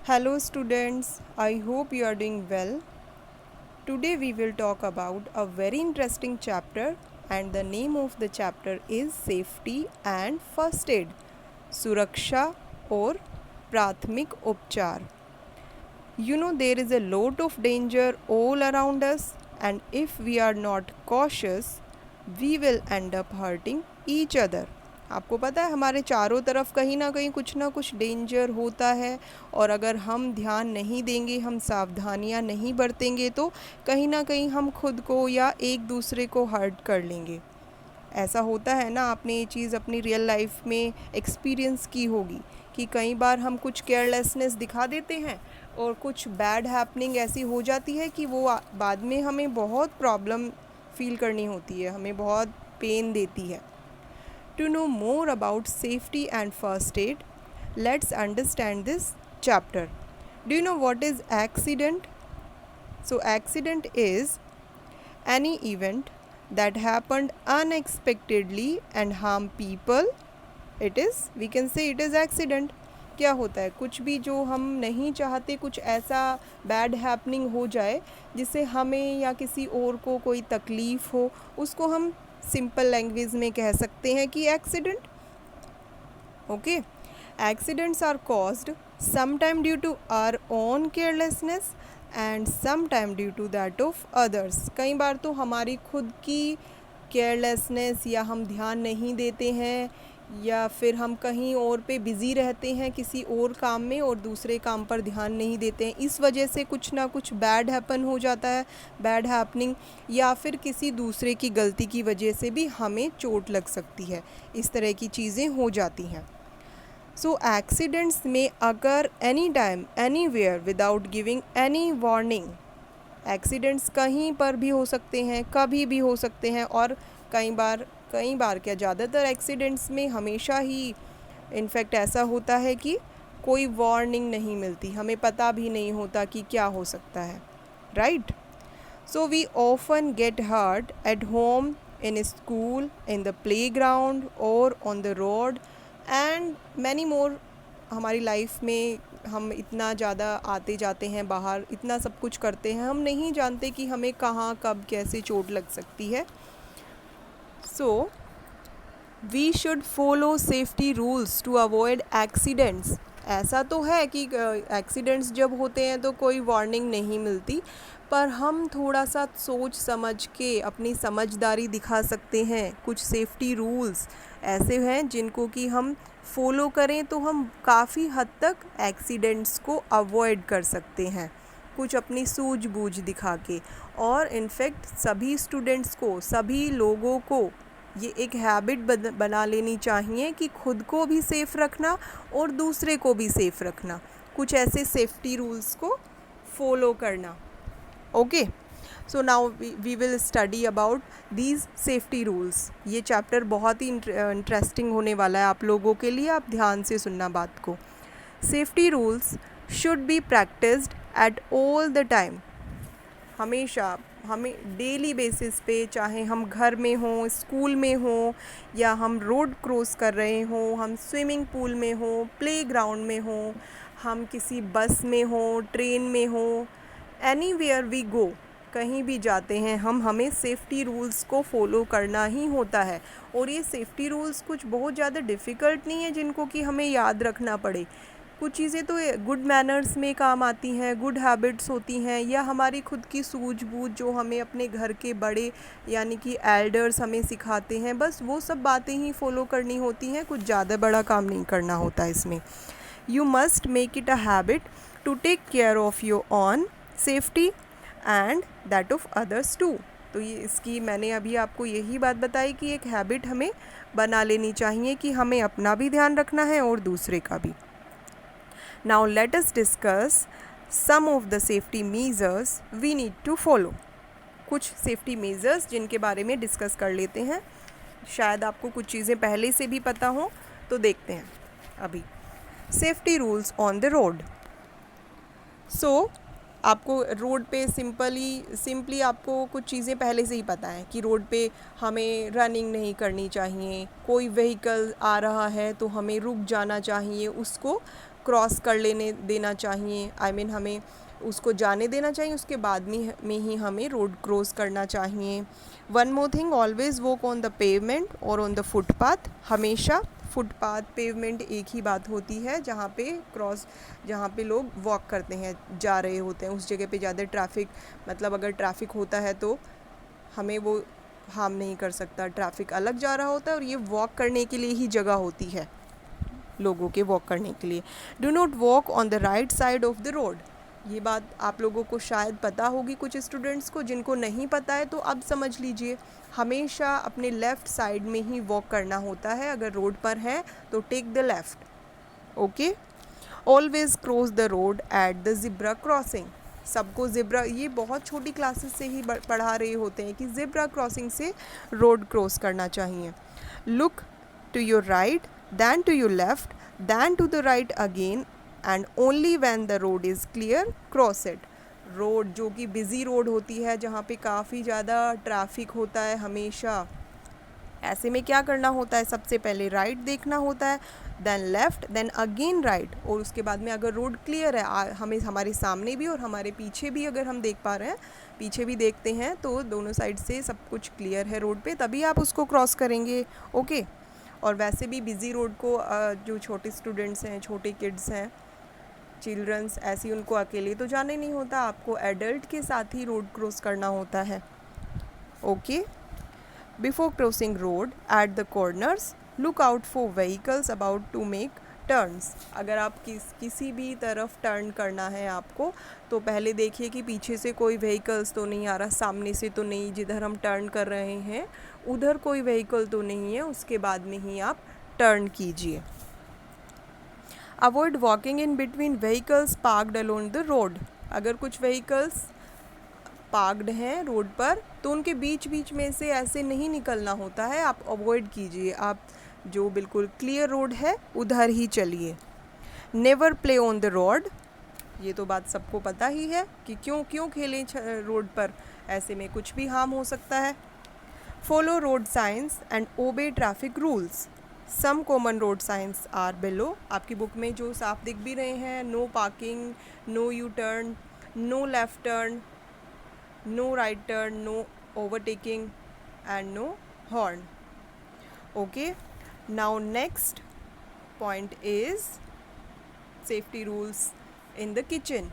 Hello students, I hope you are doing well. Today we will talk about a very interesting chapter and the name of the chapter is Safety and First Aid. सुरक्षा और प्राथमिक उपचार. You know there is a lot of danger all around us and if we are not cautious, we will end up hurting each other. आपको पता है हमारे चारों तरफ कहीं ना कुछ डेंजर होता है और अगर हम ध्यान नहीं देंगे, हम सावधानियां नहीं बरतेंगे तो कहीं ना कहीं हम खुद को या एक दूसरे को हर्ट कर लेंगे. ऐसा होता है ना, आपने ये चीज़ अपनी रियल लाइफ में एक्सपीरियंस की होगी कि कई बार हम कुछ केयरलेसनेस दिखा देते हैं और कुछ बैड हैपनिंग ऐसी हो जाती है कि वो बाद में हमें बहुत प्रॉब्लम फील करनी होती है, हमें बहुत पेन देती है. To know more about safety and first aid, let's understand this chapter. Do you know what is accident? So accident is any event that happened unexpectedly and harm people. We can say it is accident. क्या होता है, कुछ भी जो हम नहीं चाहते, कुछ ऐसा बैड हैपनिंग हो जाए जिससे हमें या किसी और को कोई तकलीफ़ हो, उसको हम सिंपल लैंग्वेज में कह सकते हैं कि accident. Okay, accidents are caused sometime due to our own carelessness and sometime due to that of others. कई बार तो हमारी खुद की केयरलेसनेस या हम ध्यान नहीं देते हैं या फिर हम कहीं और पे बिज़ी रहते हैं किसी और काम में और दूसरे काम पर ध्यान नहीं देते हैं, इस वजह से कुछ ना कुछ बैड हैपन हो जाता है, बैड हैपनिंग, या फिर किसी दूसरे की गलती की वजह से भी हमें चोट लग सकती है. इस तरह की चीज़ें हो जाती हैं. सो एक्सीडेंट्स में अगर any time anywhere without giving any warning, accidents कहीं पर भी हो सकते हैं, कभी भी हो सकते हैं और कई बार क्या ज़्यादातर एक्सीडेंट्स में हमेशा ही इनफैक्ट ऐसा होता है कि कोई वार्निंग नहीं मिलती, हमें पता भी नहीं होता कि क्या हो सकता है, right. So we often get hurt at home, in school, in the playground और on the road and many more. हमारी लाइफ में हम इतना ज़्यादा आते जाते हैं बाहर, इतना सब कुछ करते हैं, हम नहीं जानते कि हमें कहाँ कब कैसे चोट लग सकती है. So, we should follow safety rules to avoid accidents. ऐसा तो है कि एक्सीडेंट्स जब होते हैं तो कोई वार्निंग नहीं मिलती, पर हम थोड़ा सा सोच समझ के अपनी समझदारी दिखा सकते हैं. कुछ सेफ्टी रूल्स ऐसे हैं जिनको कि हम फॉलो करें तो हम काफ़ी हद तक एक्सीडेंट्स को अवॉइड कर सकते हैं, कुछ अपनी सूझबूझ दिखा के. और इनफैक्ट सभी स्टूडेंट्स को, सभी लोगों को ये एक हैबिट बना लेनी चाहिए कि खुद को भी सेफ़ रखना और दूसरे को भी सेफ़ रखना, कुछ ऐसे सेफ्टी रूल्स को फॉलो करना. Okay, so now we will study about these safety rules. ये चैप्टर बहुत ही इंटरेस्टिंग होने वाला है आप लोगों के लिए, आप ध्यान से सुनना बात को. Safety rules should be practised at all the time. हमेशा हमें डेली बेसिस पे, चाहे हम घर में हों, स्कूल में हों, या हम रोड क्रॉस कर रहे हों, हम स्विमिंग पूल में हों, प्लेग्राउंड में हों, हम किसी बस में हों, ट्रेन में हों, एनीवेयर वी गो, कहीं भी जाते हैं हम, हमें सेफ्टी रूल्स को फॉलो करना ही होता है. और ये सेफ्टी रूल्स कुछ बहुत ज़्यादा डिफ़िकल्ट नहीं है जिनको कि हमें याद रखना पड़े. कुछ चीज़ें तो गुड मैनर्स में काम आती हैं, गुड हैबिट्स होती हैं, या हमारी खुद की सूझबूझ जो हमें अपने घर के बड़े यानी कि एल्डर्स हमें सिखाते हैं, बस वो सब बातें ही फॉलो करनी होती हैं, कुछ ज़्यादा बड़ा काम नहीं करना होता इसमें. You must make it a habit to take care of your own safety and that of others too. तो ये इसकी मैंने अभी आपको यही बात बताई कि एक हैबिट हमें बना लेनी चाहिए कि हमें अपना भी ध्यान रखना है और दूसरे का भी. Now let us discuss some of the safety measures we need to follow. कुछ सेफ्टी मेजर्स जिनके बारे में डिस्कस कर लेते हैं. शायद आपको कुछ चीज़ें पहले से भी पता हो, तो देखते हैं अभी. Safety rules on the road. So आपको रोड पे सिंपली आपको कुछ चीज़ें पहले से ही पता है कि रोड पे हमें रनिंग नहीं करनी चाहिए, कोई व्हीकल आ रहा है तो हमें रुक जाना चाहिए, उसको क्रॉस कर लेने देना चाहिए, हमें उसको जाने देना चाहिए, उसके बाद में ही हमें रोड क्रॉस करना चाहिए। One more thing, always walk on the pavement और ऑन द फुटपाथ। हमेशा फुटपाथ पेवमेंट एक ही बात होती है जहाँ पे लोग वॉक करते हैं, जा रहे होते हैं, उस जगह पे ज़्यादा ट्रैफिक, मतलब अगर ट्रैफिक होता है तो हमें वो हार्म नहीं कर सकता। ट्रैफिक अलग जा रहा होता है और ये वॉक करने के लिए ही जगह होती है, लोगों के वॉक करने के लिए। Do not walk on the right side of the road. ये बात आप लोगों को शायद पता होगी, कुछ स्टूडेंट्स को, जिनको नहीं पता है तो अब समझ लीजिए। हमेशा अपने लेफ़्ट साइड में ही वॉक करना होता है, अगर रोड पर है तो take the left. Okay. Always cross the road at the zebra crossing. सबको ज़िब्रा, ये बहुत छोटी क्लासेस से ही पढ़ा रहे होते हैं कि ज़िब्रा क्रॉसिंग से रोड क्रॉस करना चाहिए। Look to your right, then to your left, then to the right again, and only when the road is clear cross it। Road जो कि बिज़ी रोड होती है, जहाँ पे काफ़ी ज़्यादा ट्रैफिक होता है हमेशा, ऐसे में क्या करना होता है, सबसे पहले राइट देखना होता है, then left, then again right, और उसके बाद में अगर रोड क्लियर है, हमें हमारे सामने भी और हमारे पीछे भी अगर हम देख पा रहे हैं, पीछे भी देखते हैं, तो दोनों साइड से सब कुछ क्लियर है रोड पे, तभी आप उसको क्रॉस करेंगे। ओके। और वैसे भी बिज़ी रोड को जो छोटे स्टूडेंट्स हैं, छोटे किड्स हैं, चिल्ड्रंस, ऐसी उनको अकेले तो जाने नहीं होता, आपको एडल्ट के साथ ही रोड क्रॉस करना होता है। Okay. Before crossing road at the corners, look out for vehicles about to make turns. अगर आप किसी भी तरफ टर्न करना है आपको, तो पहले देखिए कि पीछे से कोई व्हीकल्स तो नहीं आ रहा, सामने से तो नहीं, जिधर हम टर्न कर रहे हैं उधर कोई व्हीकल तो नहीं है, उसके बाद में ही आप टर्न कीजिए। Avoid walking in between vehicles parked along the road. अगर कुछ व्हीकल्स पार्क्ड हैं रोड पर, तो उनके बीच बीच में से ऐसे नहीं निकलना होता है, आप अवॉइड कीजिए, आप जो बिल्कुल क्लियर रोड है उधर ही चलिए। Never play on the road. ये तो बात सबको पता ही है कि क्यों खेलें रोड पर, ऐसे में कुछ भी हार्म हो सकता है। Follow road signs and obey traffic rules. Some common road signs are below. आपकी बुक में जो साफ दिख भी रहे हैं, no parking, no U turn, no left turn, no right turn, no overtaking and no horn. Okay. Now next point is safety rules in the kitchen.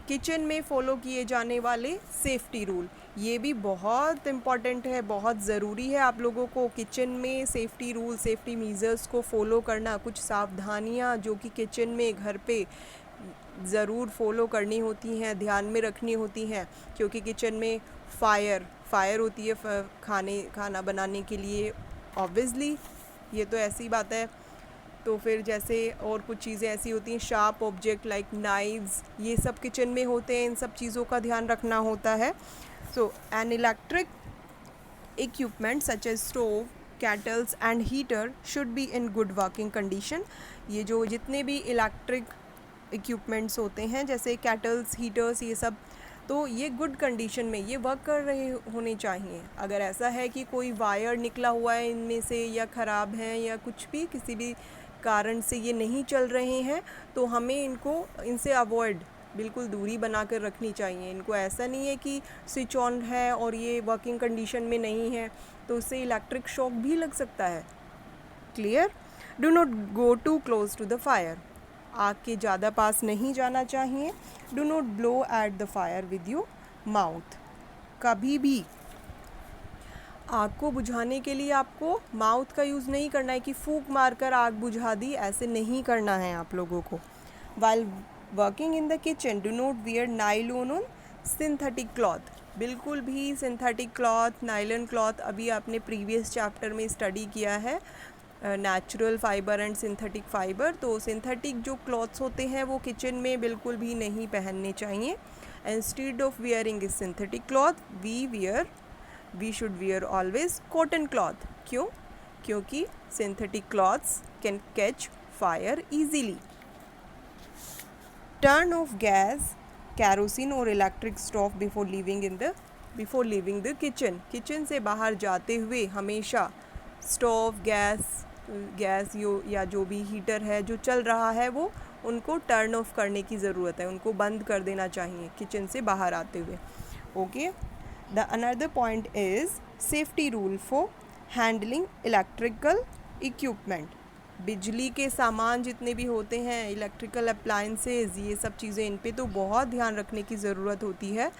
Kitchen में follow किए जाने वाले सेफ्टी रूल, ये भी बहुत इम्पॉर्टेंट है, बहुत ज़रूरी है आप लोगों को किचन में सेफ्टी रूल, सेफ्टी मीज़र्स को फ़ॉलो करना। कुछ सावधानियाँ जो कि किचन में, घर पे ज़रूर फ़ॉलो करनी होती हैं, ध्यान में रखनी होती हैं, क्योंकि किचन में फायर होती है खाना बनाने के लिए, ऑब्वियसली ये तो ऐसी बात है। तो फिर जैसे और कुछ चीज़ें ऐसी होती हैं, शार्प ऑब्जेक्ट लाइक नाइव्स, ये सब किचन में होते हैं, इन सब चीज़ों का ध्यान रखना होता है। So an electric equipment such as stove, kettles and heater should be in good working condition. ये जो जितने भी इलेक्ट्रिक इक्विपमेंट्स होते हैं, जैसे केटल्स, हीटर्स, ये सब, तो ये गुड कंडीशन में ये वर्क कर रहे होने चाहिए। अगर ऐसा है कि कोई वायर निकला हुआ है इनमें से, या ख़राब है, या कुछ भी किसी भी कारण से ये नहीं चल रहे हैं, तो हमें इनसे अवॉइड, बिल्कुल दूरी बना कर रखनी चाहिए। इनको ऐसा नहीं है कि स्विच ऑन है और ये वर्किंग कंडीशन में नहीं है, तो उससे इलेक्ट्रिक शॉक भी लग सकता है। Clear. Do not go too close to the fire. आग के ज़्यादा पास नहीं जाना चाहिए। Do not blow at the fire with your mouth. कभी भी आग को बुझाने के लिए आपको माउथ का यूज़ नहीं करना है कि फूंक मारकर आग बुझा दी, ऐसे नहीं करना है आप लोगों को। While working in the kitchen, do not wear nylon on synthetic cloth. बिल्कुल भी सिंथेटिक क्लॉथ, नाइलन क्लॉथ, अभी आपने प्रीवियस चैप्टर में स्टडी किया है, natural fibre and synthetic fibre. तो सिंथेटिक जो क्लॉथ्स होते हैं वो किचन में बिल्कुल भी नहीं पहनने चाहिए। Instead of wearing synthetic cloth, we should wear always cotton cloth. क्यों? क्योंकि synthetic clothes can catch fire easily. Turn off gas, kerosene और electric stove before leaving the kitchen. Kitchen से बाहर जाते हुए हमेशा स्टोव, गैस या जो भी हीटर है जो चल रहा है वो उनको टर्न ऑफ करने की ज़रूरत है, उनको बंद कर देना चाहिए किचन से बाहर आते हुए। Okay, the another point is safety rule for handling electrical equipment. बिजली के सामान जितने भी होते हैं, इलेक्ट्रिकल अप्लायंसेज, ये सब चीज़ें, इन पे तो बहुत ध्यान रखने की ज़रूरत होती है।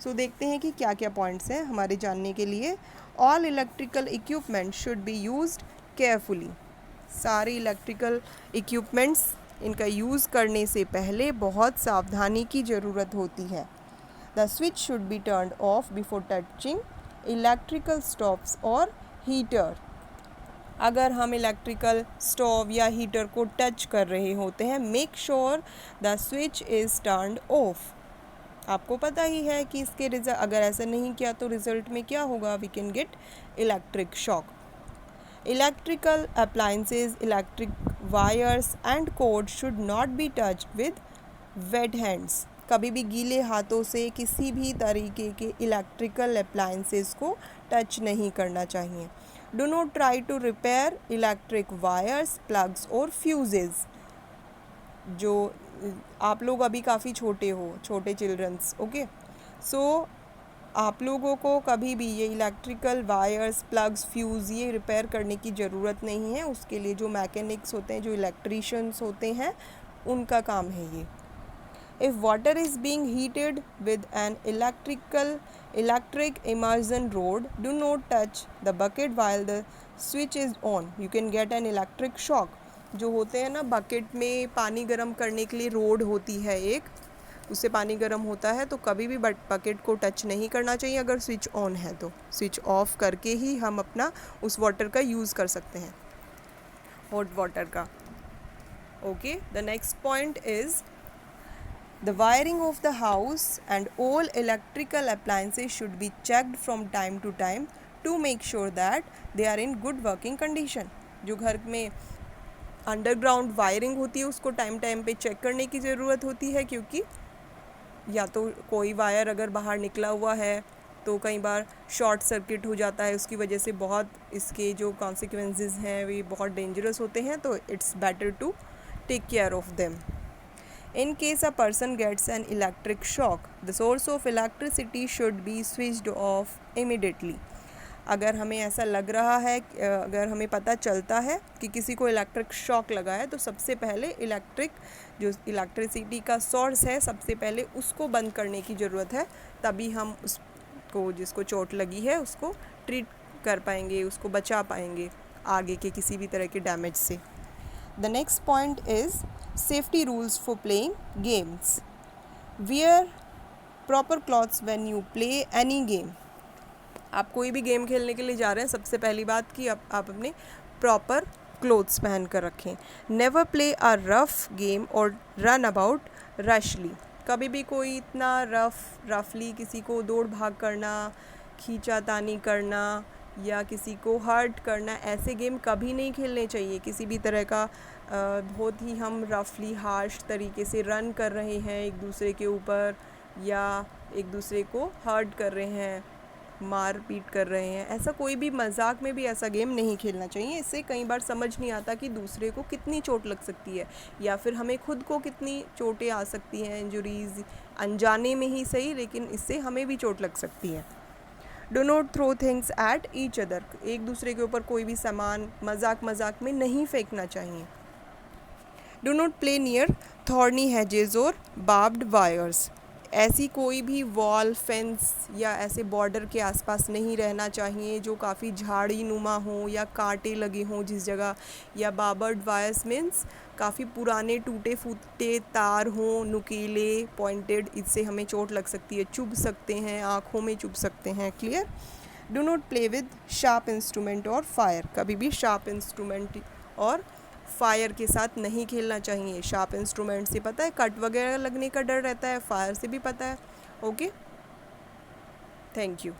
सो देखते हैं कि क्या क्या पॉइंट्स हैं हमारे जानने के लिए। All electrical equipment should be used carefully. सारे इलेक्ट्रिकल इक्विपमेंट्स, इनका यूज़ करने से पहले बहुत सावधानी की ज़रूरत होती है। The switch should be turn off before touching electrical stoves और हीटर। अगर हम इलेक्ट्रिकल स्टोव या हीटर को टच कर रहे होते हैं, make sure the switch is turned of. आपको पता ही है कि इसके रिजल्ट, अगर ऐसा नहीं किया तो रिजल्ट में क्या होगा, we can get electric shock. Electrical appliances, electric wires and cord should not be touched with wet hands. कभी भी गीले हाथों से किसी भी तरीके के इलेक्ट्रिकल अप्लायंसेस को टच नहीं करना चाहिए। Do not try to repair electric wires, plugs और फ्यूजेस। जो आप लोग अभी काफ़ी छोटे हो, छोटे चिल्ड्रंस, ओके, सो आप लोगों को कभी भी ये इलेक्ट्रिकल वायर्स, प्लग्स, फ्यूज़ ये रिपेयर करने की ज़रूरत नहीं है। उसके लिए जो मैकेनिक्स होते हैं, जो इलेक्ट्रीशियंस होते हैं, उनका काम है ये। If water is being heated with an electric immersion rod, do not touch the bucket while the switch is on. You can get an electric shock. जो होते हैं ना, बकेट में पानी गर्म करने के लिए रोड होती है एक, उससे पानी गर्म होता है, तो कभी भी बकेट को टच नहीं करना चाहिए अगर स्विच ऑन है तो। स्विच ऑफ करके ही हम अपना उस वाटर का यूज़ कर सकते हैं, हॉट वाटर का। Okay, the next point is the wiring of the house and all electrical appliances should be checked from time to time to make sure that they are in good working condition. जो घर में underground wiring होती है उसको time time पे check करने की ज़रूरत होती है, क्योंकि या तो कोई वायर अगर बाहर निकला हुआ है तो कई बार शॉर्ट सर्किट हो जाता है, उसकी वजह से बहुत इसके जो कॉन्सिक्वेंसेस हैं वे बहुत डेंजरस होते हैं। तो it's better to take care of them. In case a person gets an electric shock, the source of electricity should be switched off immediately. अगर हमें ऐसा लग रहा है, अगर हमें पता चलता है कि किसी को इलेक्ट्रिक शॉक लगा है, तो सबसे पहले जो इलेक्ट्रिसिटी का सोर्स है, सबसे पहले उसको बंद करने की ज़रूरत है। तभी हम उसको, जिसको चोट लगी है, उसको ट्रीट कर पाएंगे, उसको बचा पाएंगे आगे के किसी भी तरह के डैमेज से। The next point is safety rules for playing games. Wear proper clothes when you play any game. आप कोई भी गेम खेलने के लिए जा रहे हैं, सबसे पहली बात कि आप अपने प्रॉपर क्लोथ्स पहन कर रखें। Never play a rough game और रन अबाउट रशली। कभी भी कोई इतना रफली किसी को दौड़ भाग करना, खींचातानी करना या किसी को हर्ट करना, ऐसे गेम कभी नहीं खेलने चाहिए। किसी भी तरह का बहुत ही हम रफली हार्श तरीके से रन कर रहे हैं एक दूसरे के ऊपर, या एक दूसरे को हर्ट कर रहे हैं, मार पीट कर रहे हैं, ऐसा कोई भी मजाक में भी ऐसा गेम नहीं खेलना चाहिए। इससे कई बार समझ नहीं आता कि दूसरे को कितनी चोट लग सकती है, या फिर हमें खुद को कितनी चोटें आ सकती हैं, इंजरीज, अनजाने में ही सही, लेकिन इससे हमें भी चोट लग सकती है। Do not throw things at each other. एक दूसरे के ऊपर कोई भी सामान मजाक में नहीं फेंकना चाहिए। Do not play near thorny Hess's और बार्ब्ड वायर्स। ऐसी कोई भी वॉल, फेंस या ऐसे बॉर्डर के आसपास नहीं रहना चाहिए जो काफ़ी झाड़ी नुमा हो या कांटे लगे हों जिस जगह, या बार्ब्ड वायर्स मीन्स काफ़ी पुराने टूटे फूटे तार हों, नुकीले, पॉइंटेड, इससे हमें चोट लग सकती है, चुभ सकते हैं, आँखों में चुभ सकते हैं। Clear? Do not play with sharp instrument और फायर। कभी भी शार्प इंस्ट्रूमेंट और फायर के साथ नहीं खेलना चाहिए। शार्प इंस्ट्रूमेंट से पता है कट वगैरह लगने का डर रहता है, फायर से भी पता है। Okay, thank you.